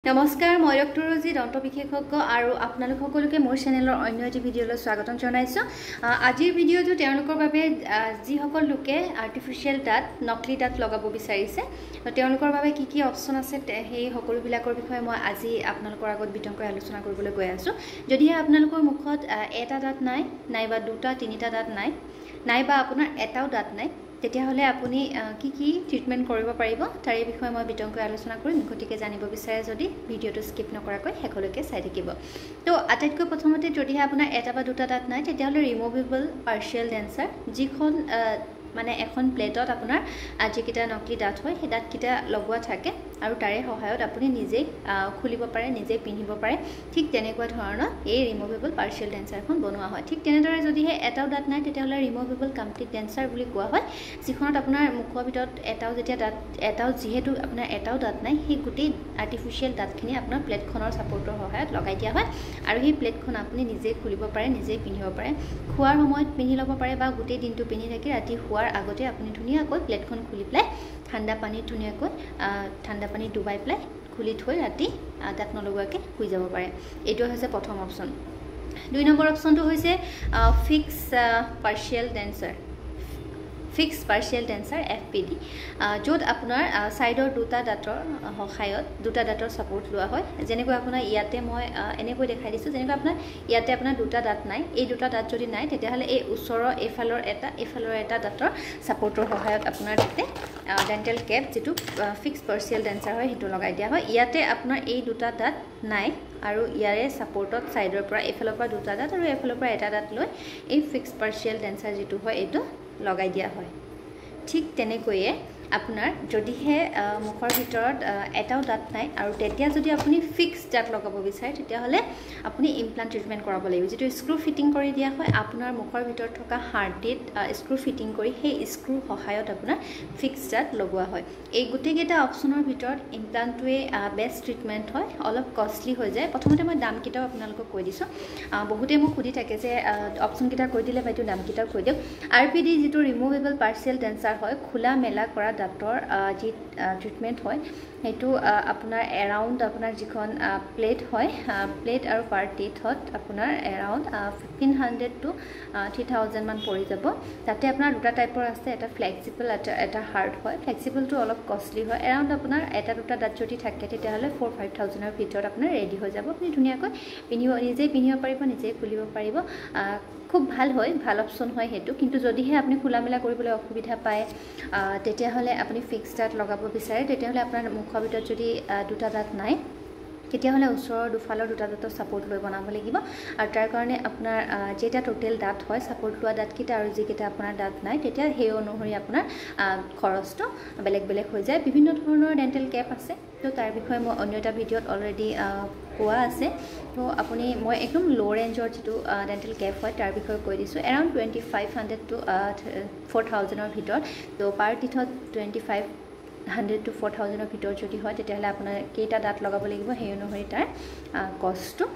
নমস্কাৰ মই ডক্টৰ ৰজি দন্ত বিশেষজ্ঞ আৰু আপোনালোক সকলোকে মোৰ চেনেলৰ অন্য এটি ভিডিঅ'লৈ স্বাগতম জনাইছো। আজিৰ ভিডিঅ'টো তেওঁলোকৰ বাবে যি সকল লোকে আৰ্টিফিশিয়াল দাঁত নকলি দাঁত লগাব বিচাৰিছে তেওঁলোকৰ বাবে কি কি অপচন আছে সেই সকলোবিলাকৰ বিষয়ে মই আজি আপোনালোকৰ আগত বিতংকৈ আলোচনা কৰিবলৈ গৈ আছো। যদিহে আপোনালোকৰ মুখত এটা দাঁত নাই নাইবা দুটা তিনিটা দাঁত নাই নাইবা আপোনাৰ এটাও দাঁত নাই তেতিয়াহলে আপুনি কি কি ট্ৰিটমেন্ট কৰিব পাৰিব তাৰ এই বিষয়ে মই বিতংকৈ আলোচনা কৰিম। গতিকে জানিব বিচাৰে যদি ভিডিঅ'টো স্কিপ নকৰাকৈ শেষলৈকে চাই থাকিব। তো আটাইতকৈ প্ৰথমতে যদিহে আপোনাৰ এটা বা দুটা দাঁত নাই তেতিয়াহলে ৰিমুভেবল পাৰ্চিয়েল ডেঞ্চাৰ যিখন মানে এখন প্লেটত আপোনাৰ যিকেইটা নকলি দাঁত হয় সেই দাঁতকেইটা লগোৱা থাকে আৰু তাৰে সহায়ত আপুনি নিজেই খুলিব পাৰে নিজেই পিন্ধিব পাৰে। ঠিক তেনেকুৱা ধৰণৰ এই ৰিমুভেবল পাৰ্চিয়েল ডেঞ্চাৰখন বনোৱা হয়। ঠিক তেনেদৰে যদিহে এটাও দাঁত নাই তেতিয়াহ'লে ৰিমুভেবল কমপ্লিট ডেঞ্চাৰ বুলি কোৱা হয়, যিখনত আপোনাৰ মুখৰ ভিতৰত এটাও যিহেতু আপোনাৰ এটাও দাঁত নাই সেই গোটেই আৰ্টিফিচিয়েল দাঁতখিনি আপোনাৰ প্লেটখনৰ ছাপৰ্টৰ সহায়ত লগাই দিয়া হয় আৰু সেই প্লেটখন আপুনি নিজেই খুলিব পাৰে নিজেই পিন্ধিব পাৰে। খোৱাৰ সময়ত পিন্ধি ল'ব পাৰে বা গোটেই দিনটো পিন্ধি থাকি ৰাতি শোৱাৰ আগতে আপুনি ধুনীয়াকৈ প্লেটখন খুলি পেলাই ঠাণ্ডা পানীত ধুনীয়াকৈ ঠাণ্ডা পানী ডুবাই পেলাই খুলি থৈ ৰাতি দাঁত নলগোৱাকৈ শুই যাব পাৰে। এইটো হৈছে প্ৰথম অপচন। 2 নম্বৰ অপচনটো হৈছে ফিক্স পাৰ্চিয়েল ডেঞ্চাৰ FPD, য'ত আপোনাৰ সাইডৰ দুটা দাঁতৰ সহায়ত দুটা দাঁতৰ সাপোৰ্ট লোৱা হয়। যেনেকৈ আপোনাৰ ইয়াতে মই এনেকৈ দেখাই দিছোঁ, যেনেকৈ আপোনাৰ ইয়াতে আপোনাৰ দুটা দাঁত নাই, এই দুটা দাঁত যদি নাই তেতিয়াহ'লে এই ওচৰৰ এইফালৰ এটা দাঁতৰ সাপোৰ্টৰ সহায়ত আপোনাৰ তাতে ডেণ্টেল কেপ যিটো ফিক্স পাৰ্চিয়েল ডেঞ্চাৰ হয় সেইটো লগাই দিয়া হয়। ইয়াতে আপোনাৰ এই দুটা দাঁত নাই আৰু ইয়াৰে সাপোৰ্টত সাইডৰ পৰা এইফালৰ পৰা দুটা দাঁত আৰু এইফালৰ পৰা এটা দাঁত লৈ এই ফিক্স পাৰ্চিয়েল ডেঞ্চাৰ যিটো হয় এইটো লগাই দিয়া হয়। ঠিক তেনেকৈয়ে আপোনাৰ যদিহে মুখৰ ভিতৰত এটাও দাঁত নাই আৰু তেতিয়া যদি আপুনি ফিক্স দাঁত লগাব বিচাৰে তেতিয়াহ'লে আপুনি ইমপ্লান্ট ট্ৰিটমেণ্ট কৰাব লাগিব, যিটো স্ক্ৰু ফিটিং কৰি দিয়া হয়। আপোনাৰ মুখৰ ভিতৰত থকা হাৰ্ডিত স্ক্ৰু ফিটিং কৰি সেই স্ক্ৰুৰ সহায়ত আপোনাৰ ফিক্স দাঁত লগোৱা হয়। এই গোটেইকেইটা অপশ্যনৰ ভিতৰত ইমপ্লান্টটোৱে বেষ্ট ট্ৰিটমেণ্ট হয়, অলপ কষ্টলি হৈ যায়। প্ৰথমতে মই দামকেইটাও আপোনালোকক কৈ দিছোঁ। বহুতে মোক সুধি থাকে যে অপশ্যনকেইটা কৈ দিলে বাইদেউ দামকেইটাও কৈ দিয়ক। RPD যিটো ৰিমুভেবল পাৰ্চিয়েল ডেঞ্চাৰ হয়, খোলা মেলা কৰা দাঁতৰ যি ট্ৰিটমেণ্ট হয় সেইটো আপোনাৰ এৰাউণ্ড আপোনাৰ যিখন প্লেট হয় প্লেট আৰু পাৰ টিথত আপোনাৰ এৰাউণ্ড 1500 to 3000 মান পৰি যাব। তাতে আপোনাৰ দুটা টাইপৰ আছে, এটা ফ্লেক্সিবল এটা হাৰ্ড হয়। ফ্লেক্সিবলটো অলপ কষ্টলি হয়। এৰাউণ্ড আপোনাৰ এটা দুটা দাঁত যদি থাকে তেতিয়াহ'লে 4-5,000ৰ ভিতৰত আপোনাৰ ৰেডি হৈ যাব। আপুনি ধুনীয়াকৈ নিজেই পিন্ধিব পাৰিব নিজেই খুলিব পাৰিব। খুব ভাল হয়, ভাল অপশ্যন হয় সেইটো। কিন্তু যদিহে আপুনি খোলা মেলা কৰিবলৈ অসুবিধা পায় তেতিয়াহ'লে আপুনি ফিক্স দাঁত লগাব বিচাৰে তেতিয়াহ'লে আপোনাৰ মুখৰ ভিতৰত যদি দুটা দাঁত নাই তেতিয়াহ'লে ওচৰৰ দুফালৰ দুটা দাঁতৰ ছাপোৰ্ট লৈ বনাব লাগিব আৰু তাৰ কাৰণে আপোনাৰ যেটা টোটেল দাঁত হয় ছাপোৰ্ট লোৱা দাঁতকেইটা আৰু যিকেইটা আপোনাৰ দাঁত নাই তেতিয়া সেই অনুসৰি আপোনাৰ খৰচটো বেলেগ বেলেগ হৈ যায়। বিভিন্ন ধৰণৰ ডেণ্টেল কেপ আছে, তো তাৰ বিষয়ে মই অন্য এটা ভিডিঅ'ত অলৰেডি কোৱা আছে। তো মই একদম ল' ৰেঞ্জৰ যিটো ডেণ্টেল কেপ হয় তাৰ বিষয়ে কৈ দিছোঁ। এৰাউণ্ড 2500 to 4000ৰ ভিতৰত। তো পাৰ টিথত 2500 to 4000ৰ ভিতৰত যদি হয় তেতিয়াহ'লে আপোনাৰ কেইটা দাঁত লগাব লাগিব সেই অনুসৰি তাৰ কষ্টটো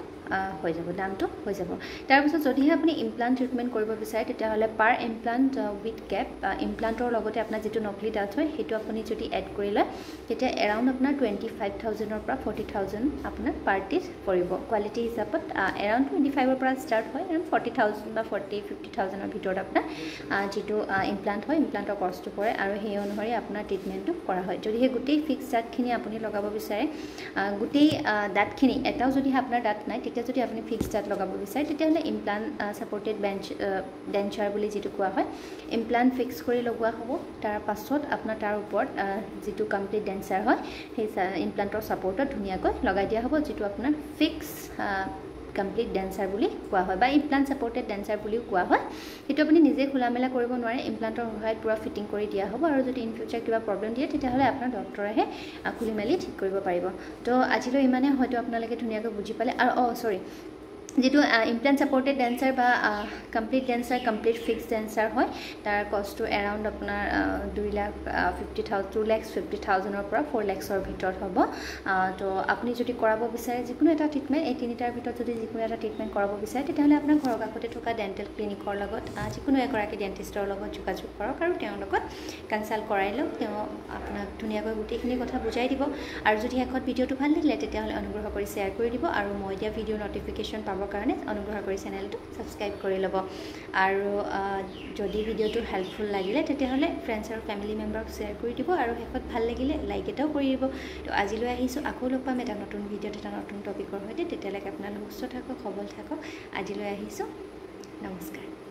হৈ যাব, দামটো হৈ যাব। তাৰপিছত যদিহে আপুনি ইমপ্লান্ট ট্ৰিটমেণ্ট কৰিব বিচাৰে তেতিয়াহ'লে পাৰ ইমপ্লান্ট উইথ কেপ ইমপ্লান্টৰ লগতে আপোনাৰ যিটো নকলি দাঁত হয় সেইটো আপুনি যদি এড কৰি লয় তেতিয়া এৰাউণ্ড আপোনাৰ 25,000ৰ পৰা 40,000 আপোনাৰ পাৰ টিথ পৰিব। কোৱালিটি হিচাপত এৰাউণ্ড 25ৰ পৰা ষ্টাৰ্ট হয়, এৰাউণ্ড 40,000 বা 40-50,000ৰ ভিতৰত আপোনাৰ যিটো ইমপ্লান্ট হয় ইমপ্লান্টৰ কষ্টটো পৰে আৰু সেই অনুসৰি আপোনাৰ ট্ৰিটমেণ্টটো কৰা হয়। যদিহে গোটেই ফিক্স দাঁতখিনি আপুনি লগাব বিচাৰে, গোটেই দাঁতখিনি এটাও যদিহে আপোনাৰ দাঁত নাই তেতিয়া যদি আপুনি ফিক্স দাঁত লগাব বিচাৰে তেতিয়াহ'লে ইমপ্লান্ট ছাপৰ্টেড ডেঞ্চাৰ বুলি যিটো কোৱা হয় ইমপ্লান্ট ফিক্স কৰি লগোৱা হ'ব। তাৰ পাছত আপোনাৰ তাৰ ওপৰত যিটো কমপ্লিট ডেঞ্চাৰ হয় সেই ইমপ্লান্টৰ ছাপৰ্টত ধুনীয়াকৈ লগাই দিয়া হ'ব, যিটো আপোনাৰ ফিক্স কমপ্লিট ডেঞ্চাৰ বুলি কোৱা হয় বা ইমপ্লান্ট ছাপৰ্টেড ডেঞ্চাৰ বুলিও কোৱা হয়। সেইটো আপুনি নিজে খোলা মেলা কৰিব নোৱাৰে, ইমপ্লান্টৰ সহায়ত পূৰা ফিটিং কৰি দিয়া হ'ব আৰু যদি ইন ফিউচাৰ কিবা প্ৰব্লেম দিয়ে তেতিয়াহ'লে আপোনাৰ ডক্টৰেহে খুলি মেলি ঠিক কৰিব পাৰিব। তো আজিলৈ ইমানে, হয়তো আপোনালোকে ধুনীয়াকৈ বুজি পালে। আৰু যেটো ইমপ্লান্ট সাপোৰ্টেড ডেন্সাৰ বা complete dancer complete fixed dancer হয় তাৰ কষ্টটো এৰাউণ্ড আপোনাৰ 2,50,000 পৰা 4 লাখৰ ভিতৰত হ'ব তো আপুনি যদি কৰাব বিচাৰে যিকোনো এটা ট্ৰিটমেণ্ট এই তিনিটাৰ ভিতৰত যদি যিকোনো এটা ট্ৰিটমেণ্ট কৰাব বিচাৰে তেতিয়াহ'লে আপোনাৰ ঘৰৰ কাষতে থকা ডেণ্টেল ক্লিনিকৰ লগত যিকোনো এগৰাকী ডেণ্টিষ্টৰ লগত যোগাযোগ কৰক আৰু তেওঁৰ লগত কনসাল্ট কৰাই লওক তেওঁ আপোনাক ধুনীয়াকৈ গোটেইখিনি কথা বুজাই দিব আৰু যদি শেষত ভিডিঅ'টো ভাল লাগিলে তেতিয়াহ'লে অনুগ্ৰহ কৰি শ্বেয়াৰ কৰি দিব আৰু মই দিয়া ভিডিঅ' নটিফিকেশ্যন পাবৰ কাৰণে অনুগ্ৰহ কৰি চেনেলটো সাবস্ক্ৰাইব কৰি ল'ব আৰু যদি ভিডিঅ'টো হেল্পফুল লাগিলে তেতিয়াহ'লে ফ্ৰেণ্ডছ আৰু ফেমিলি মেম্বাৰক শ্বেয়াৰ কৰি দিব আৰু শেষত ভাল লাগিলে লাইক এটাও কৰি দিব তো আজিলৈ আহিছোঁ আকৌ লগ পাম এটা নতুন ভিডিঅ'ত এটা নতুন টপিকৰ সৈতে তেতিয়ালৈকে আপোনালোক সুস্থ থাকক সবল থাকক আজিলৈ আহিছোঁ নমস্কাৰ